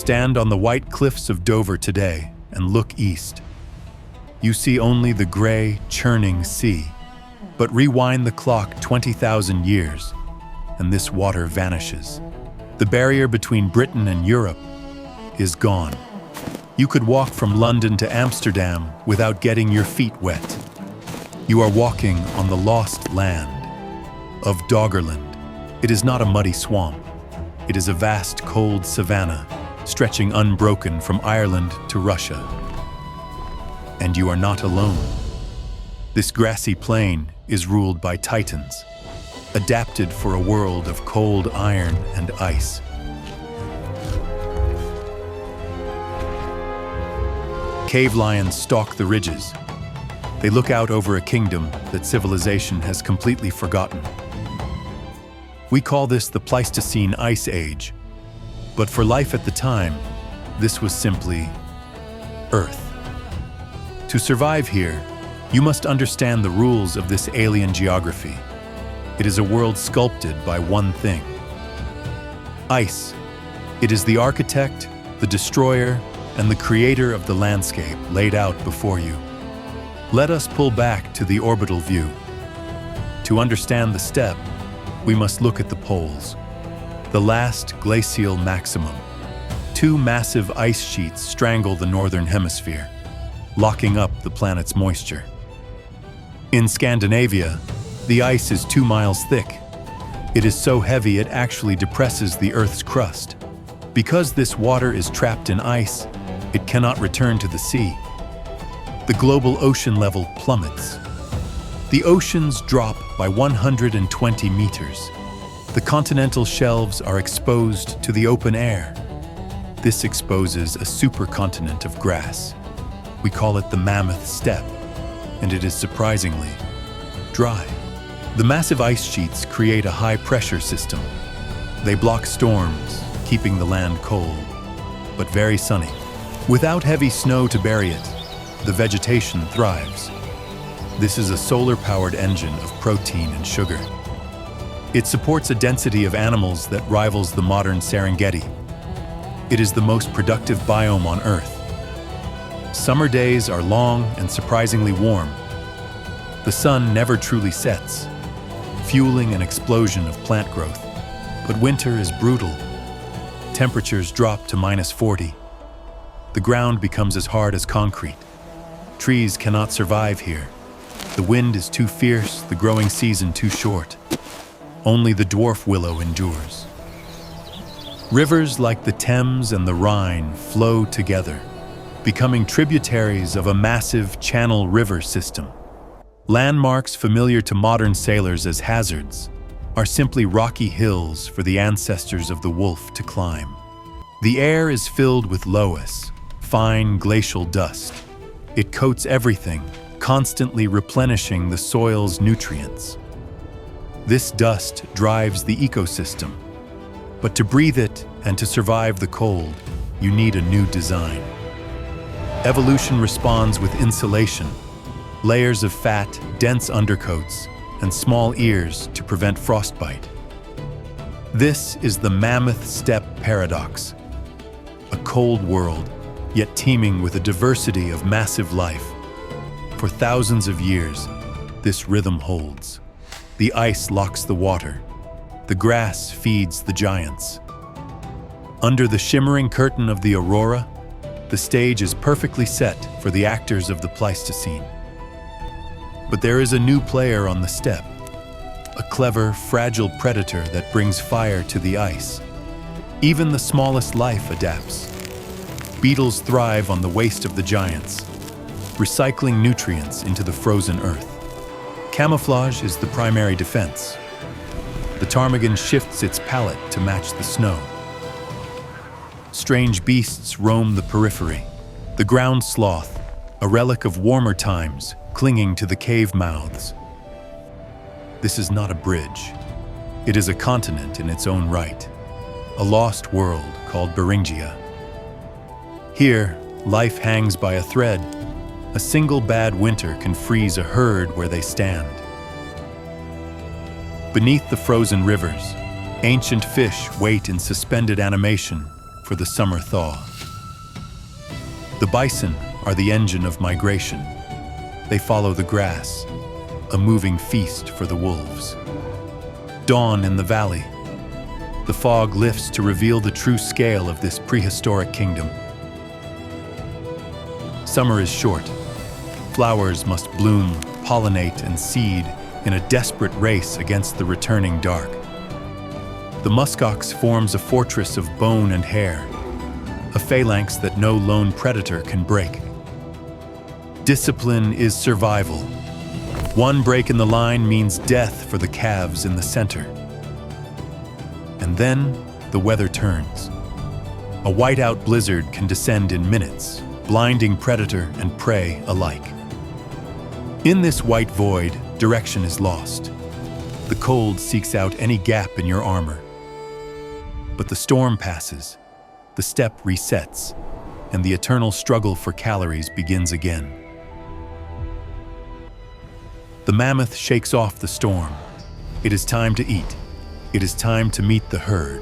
Stand on the white cliffs of Dover today and look east. You see only the gray, churning sea. But rewind the clock 20,000 years, and this water vanishes. The barrier between Britain and Europe is gone. You could walk from London to Amsterdam without getting your feet wet. You are walking on the lost land of Doggerland. It is not a muddy swamp. It is a vast, cold savanna, stretching unbroken from Ireland to Russia. And you are not alone. This grassy plain is ruled by titans, adapted for a world of cold iron and ice. Cave lions stalk the ridges. They look out over a kingdom that civilization has completely forgotten. We call this the Pleistocene Ice Age, but for life at the time, this was simply Earth. To survive here, you must understand the rules of this alien geography. It is a world sculpted by one thing: ice. It is the architect, the destroyer, and the creator of the landscape laid out before you. Let us pull back to the orbital view. To understand the steppe, we must look at the poles. The Last Glacial Maximum. Two massive ice sheets strangle the northern hemisphere, locking up the planet's moisture. In Scandinavia, the ice is 2 miles thick. It is so heavy it actually depresses the Earth's crust. Because this water is trapped in ice, it cannot return to the sea. The global ocean level plummets. The oceans drop by 120 meters. The continental shelves are exposed to the open air. This exposes a supercontinent of grass. We call it the Mammoth Steppe, and it is surprisingly dry. The massive ice sheets create a high-pressure system. They block storms, keeping the land cold, but very sunny. Without heavy snow to bury it, the vegetation thrives. This is a solar-powered engine of protein and sugar. It supports a density of animals that rivals the modern Serengeti. It is the most productive biome on Earth. Summer days are long and surprisingly warm. The sun never truly sets, fueling an explosion of plant growth. But winter is brutal. Temperatures drop to -40. The ground becomes as hard as concrete. Trees cannot survive here. The wind is too fierce, the growing season too short. Only the dwarf willow endures. Rivers like the Thames and the Rhine flow together, becoming tributaries of a massive channel river system. Landmarks familiar to modern sailors as hazards are simply rocky hills for the ancestors of the wolf to climb. The air is filled with loess, fine glacial dust. It coats everything, constantly replenishing the soil's nutrients. This dust drives the ecosystem. But to breathe it and to survive the cold, you need a new design. Evolution responds with insulation, layers of fat, dense undercoats, and small ears to prevent frostbite. This is the Mammoth Steppe paradox. A cold world, yet teeming with a diversity of massive life. For thousands of years, this rhythm holds. The ice locks the water. The grass feeds the giants. Under the shimmering curtain of the aurora, the stage is perfectly set for the actors of the Pleistocene. But there is a new player on the steppe, a clever, fragile predator that brings fire to the ice. Even the smallest life adapts. Beetles thrive on the waste of the giants, recycling nutrients into the frozen earth. Camouflage is the primary defense. The ptarmigan shifts its palette to match the snow. Strange beasts roam the periphery. The ground sloth, a relic of warmer times, clinging to the cave mouths. This is not a bridge. It is a continent in its own right, a lost world called Beringia. Here, life hangs by a thread. A single bad winter can freeze a herd where they stand. Beneath the frozen rivers, ancient fish wait in suspended animation for the summer thaw. The bison are the engine of migration. They follow the grass, a moving feast for the wolves. Dawn in the valley. The fog lifts to reveal the true scale of this prehistoric kingdom. Summer is short. Flowers must bloom, pollinate, and seed in a desperate race against the returning dark. The muskox forms a fortress of bone and hair, a phalanx that no lone predator can break. Discipline is survival. One break in the line means death for the calves in the center. And then the weather turns. A whiteout blizzard can descend in minutes, blinding predator and prey alike. In this white void, direction is lost. The cold seeks out any gap in your armor. But the storm passes, the steppe resets, and the eternal struggle for calories begins again. The mammoth shakes off the storm. It is time to eat. It is time to meet the herd.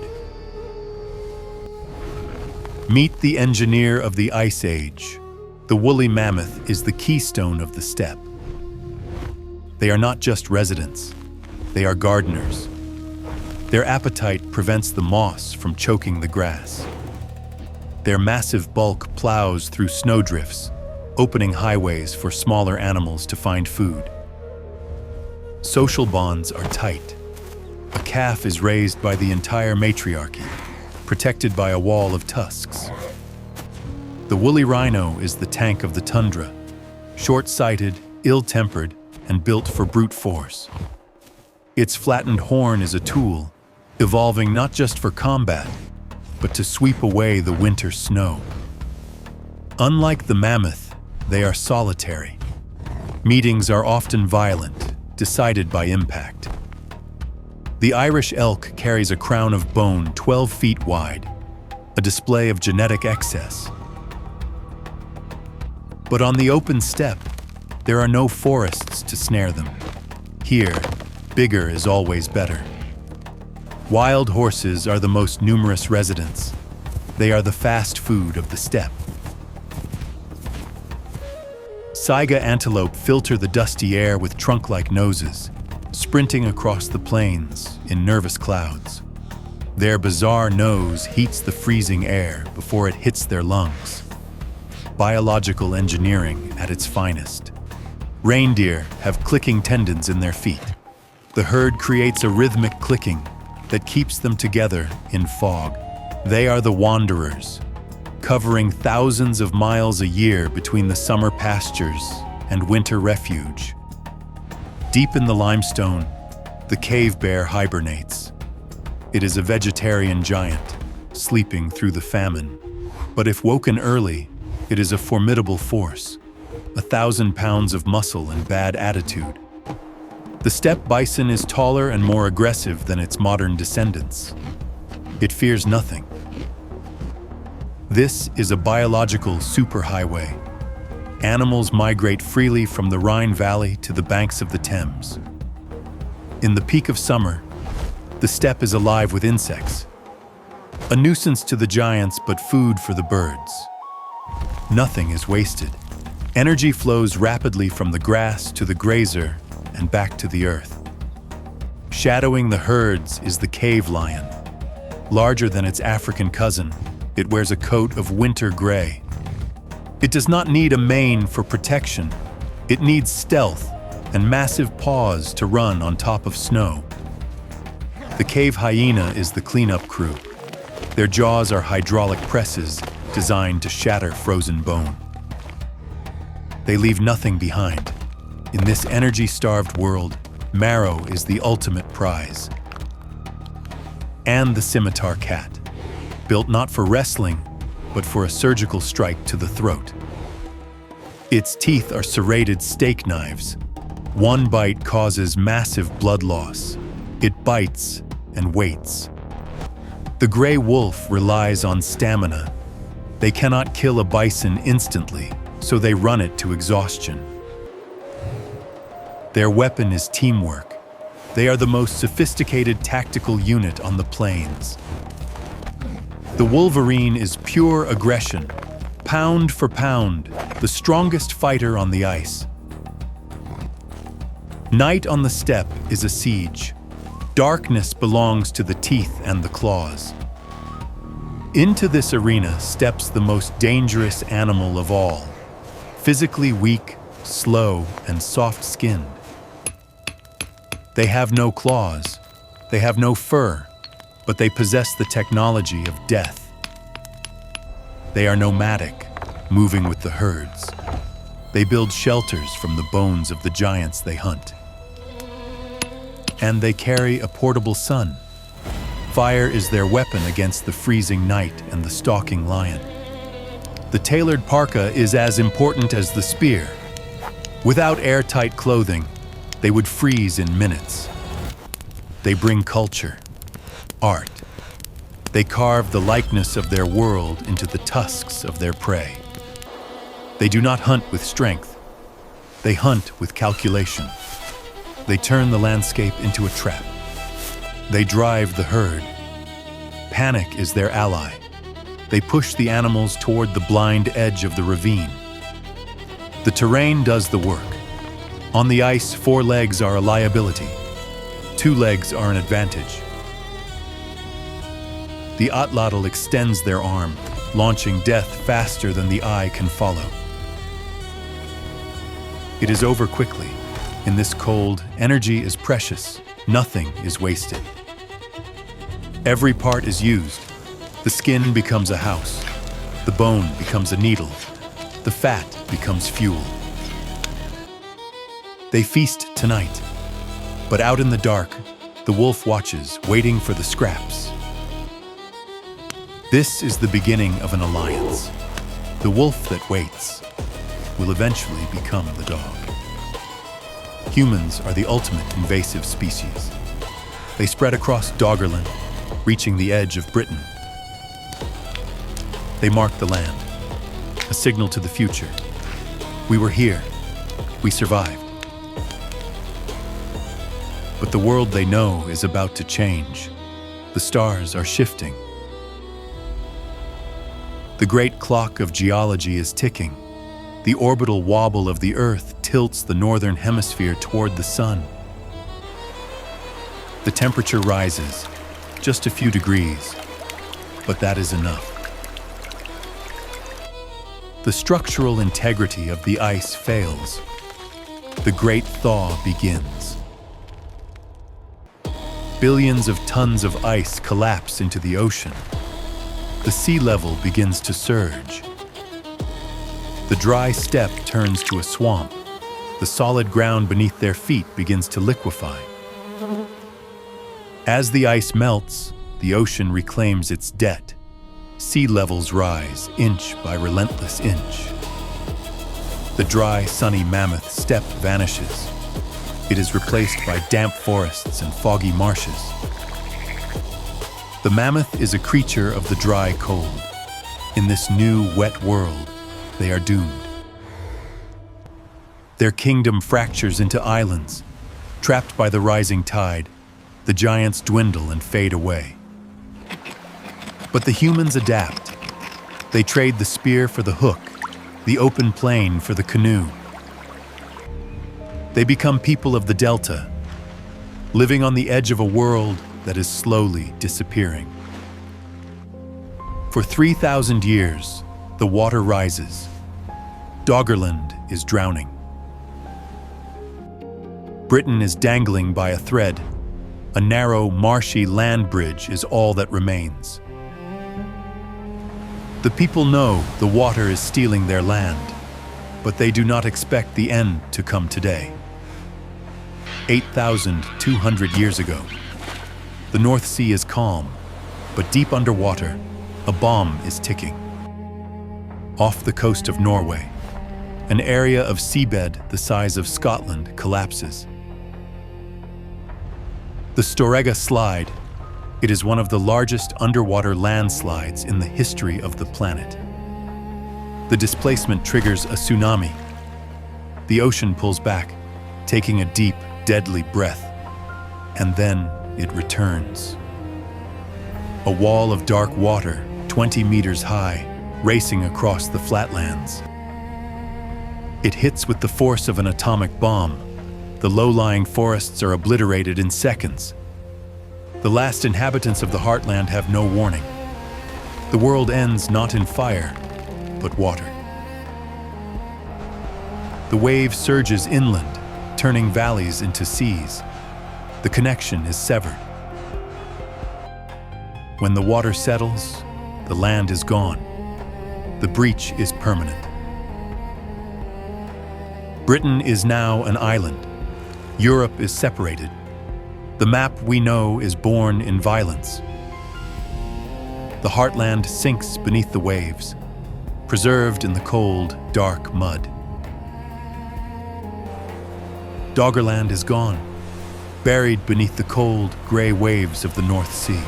Meet the engineer of the Ice Age. The woolly mammoth is the keystone of the steppe. They are not just residents, they are gardeners. Their appetite prevents the moss from choking the grass. Their massive bulk plows through snowdrifts, opening highways for smaller animals to find food. Social bonds are tight. A calf is raised by the entire matriarchy, protected by a wall of tusks. The woolly rhino is the tank of the tundra, short-sighted, ill-tempered, and built for brute force. Its flattened horn is a tool, evolving not just for combat, but to sweep away the winter snow. Unlike the mammoth, they are solitary. Meetings are often violent, decided by impact. The Irish elk carries a crown of bone 12 feet wide, a display of genetic excess. But on the open steppe, there are no forests to snare them. Here, bigger is always better. Wild horses are the most numerous residents. They are the fast food of the steppe. Saiga antelope filter the dusty air with trunk-like noses, sprinting across the plains in nervous clouds. Their bizarre nose heats the freezing air before it hits their lungs. Biological engineering at its finest. Reindeer have clicking tendons in their feet. The herd creates a rhythmic clicking that keeps them together in fog. They are the wanderers, covering thousands of miles a year between the summer pastures and winter refuge. Deep in the limestone, the cave bear hibernates. It is a vegetarian giant, sleeping through the famine. But if woken early, it is a formidable force, 1,000 pounds of muscle and bad attitude. The steppe bison is taller and more aggressive than its modern descendants. It fears nothing. This is a biological superhighway. Animals migrate freely from the Rhine Valley to the banks of the Thames. In the peak of summer, the steppe is alive with insects. A nuisance to the giants, but food for the birds. Nothing is wasted. Energy flows rapidly from the grass to the grazer and back to the earth. Shadowing the herds is the cave lion. Larger than its African cousin, it wears a coat of winter gray. It does not need a mane for protection. It needs stealth and massive paws to run on top of snow. The cave hyena is the cleanup crew. Their jaws are hydraulic presses designed to shatter frozen bone. They leave nothing behind. In this energy-starved world, marrow is the ultimate prize. And the scimitar cat, built not for wrestling, but for a surgical strike to the throat. Its teeth are serrated steak knives. One bite causes massive blood loss. It bites and waits. The gray wolf relies on stamina. They cannot kill a bison instantly, so they run it to exhaustion. Their weapon is teamwork. They are the most sophisticated tactical unit on the plains. The wolverine is pure aggression, pound for pound, the strongest fighter on the ice. Night on the steppe is a siege. Darkness belongs to the teeth and the claws. Into this arena steps the most dangerous animal of all, physically weak, slow, and soft-skinned. They have no claws, they have no fur, but they possess the technology of death. They are nomadic, moving with the herds. They build shelters from the bones of the giants they hunt. And they carry a portable sun. Fire is their weapon against the freezing night and the stalking lion. The tailored parka is as important as the spear. Without airtight clothing, they would freeze in minutes. They bring culture, art. They carve the likeness of their world into the tusks of their prey. They do not hunt with strength. They hunt with calculation. They turn the landscape into a trap. They drive the herd. Panic is their ally. They push the animals toward the blind edge of the ravine. The terrain does the work. On the ice, 4 legs are a liability. 2 legs are an advantage. The atlatl extends their arm, launching death faster than the eye can follow. It is over quickly. In this cold, energy is precious. Nothing is wasted. Every part is used. The skin becomes a house. The bone becomes a needle. The fat becomes fuel. They feast tonight. But out in the dark, the wolf watches, waiting for the scraps. This is the beginning of an alliance. The wolf that waits will eventually become the dog. Humans are the ultimate invasive species. They spread across Doggerland, reaching the edge of Britain. They mark the land, a signal to the future. We were here. We survived. But the world they know is about to change. The stars are shifting. The great clock of geology is ticking. The orbital wobble of the Earth tilts the northern hemisphere toward the sun. The temperature rises, just a few degrees, but that is enough. The structural integrity of the ice fails. The great thaw begins. Billions of tons of ice collapse into the ocean. The sea level begins to surge. The dry steppe turns to a swamp. The solid ground beneath their feet begins to liquefy. As the ice melts, the ocean reclaims its debt. Sea levels rise inch by relentless inch. The dry, sunny Mammoth Steppe vanishes. It is replaced by damp forests and foggy marshes. The mammoth is a creature of the dry cold. In this new, wet world, they are doomed. Their kingdom fractures into islands. Trapped by the rising tide, the giants dwindle and fade away. But the humans adapt. They trade the spear for the hook, the open plain for the canoe. They become people of the delta, living on the edge of a world that is slowly disappearing. For 3,000 years, the water rises. Doggerland is drowning. Britain is dangling by a thread. A narrow, marshy land bridge is all that remains. The people know the water is stealing their land, but they do not expect the end to come today. 8,200 years ago, the North Sea is calm, but deep underwater, a bomb is ticking. Off the coast of Norway, an area of seabed the size of Scotland collapses. The Storegga Slide, it is one of the largest underwater landslides in the history of the planet. The displacement triggers a tsunami. The ocean pulls back, taking a deep, deadly breath, and then it returns. A wall of dark water 20 meters high, racing across the flatlands. It hits with the force of an atomic bomb. The low-lying forests are obliterated in seconds. The last inhabitants of the heartland have no warning. The world ends not in fire, but water. The wave surges inland, turning valleys into seas. The connection is severed. When the water settles, the land is gone. The breach is permanent. Britain is now an island. Europe is separated. The map we know is born in violence. The heartland sinks beneath the waves, preserved in the cold, dark mud. Doggerland is gone, buried beneath the cold, gray waves of the North Sea.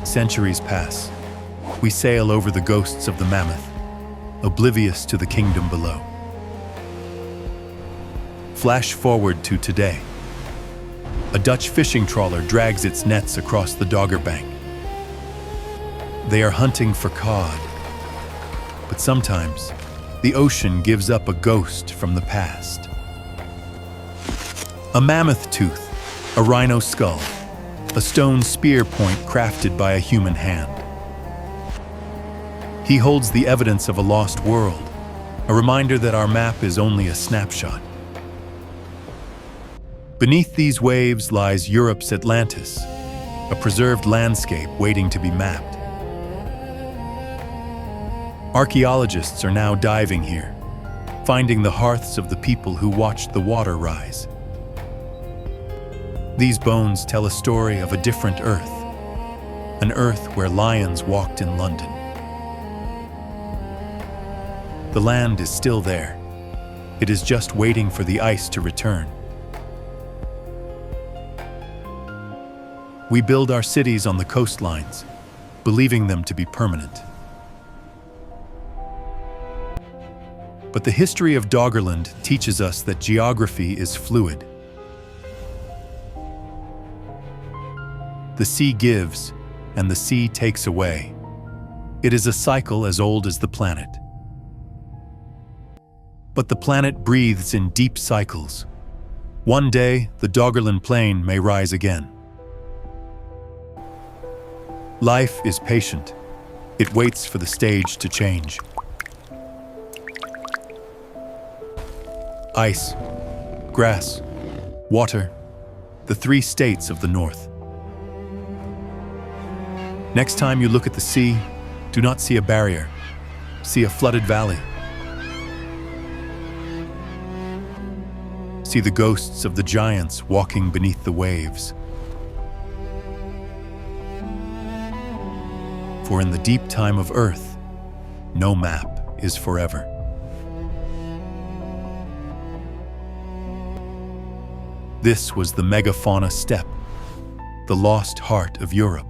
Centuries pass. We sail over the ghosts of the mammoth, oblivious to the kingdom below. Flash forward to today. A Dutch fishing trawler drags its nets across the Dogger Bank. They are hunting for cod. But sometimes, the ocean gives up a ghost from the past. A mammoth tooth, a rhino skull, a stone spear point crafted by a human hand. He holds the evidence of a lost world, a reminder that our map is only a snapshot. Beneath these waves lies Europe's Atlantis, a preserved landscape waiting to be mapped. Archaeologists are now diving here, finding the hearths of the people who watched the water rise. These bones tell a story of a different Earth, an Earth where lions walked in London. The land is still there. It is just waiting for the ice to return. We build our cities on the coastlines, believing them to be permanent. But the history of Doggerland teaches us that geography is fluid. The sea gives, and the sea takes away. It is a cycle as old as the planet. But the planet breathes in deep cycles. One day, the Doggerland plain may rise again. Life is patient. It waits for the stage to change. Ice, grass, water, the three states of the North. Next time you look at the sea, do not see a barrier. See a flooded valley. See the ghosts of the giants walking beneath the waves. For in the deep time of Earth, no map is forever. This was the megafauna steppe, the lost heart of Europe.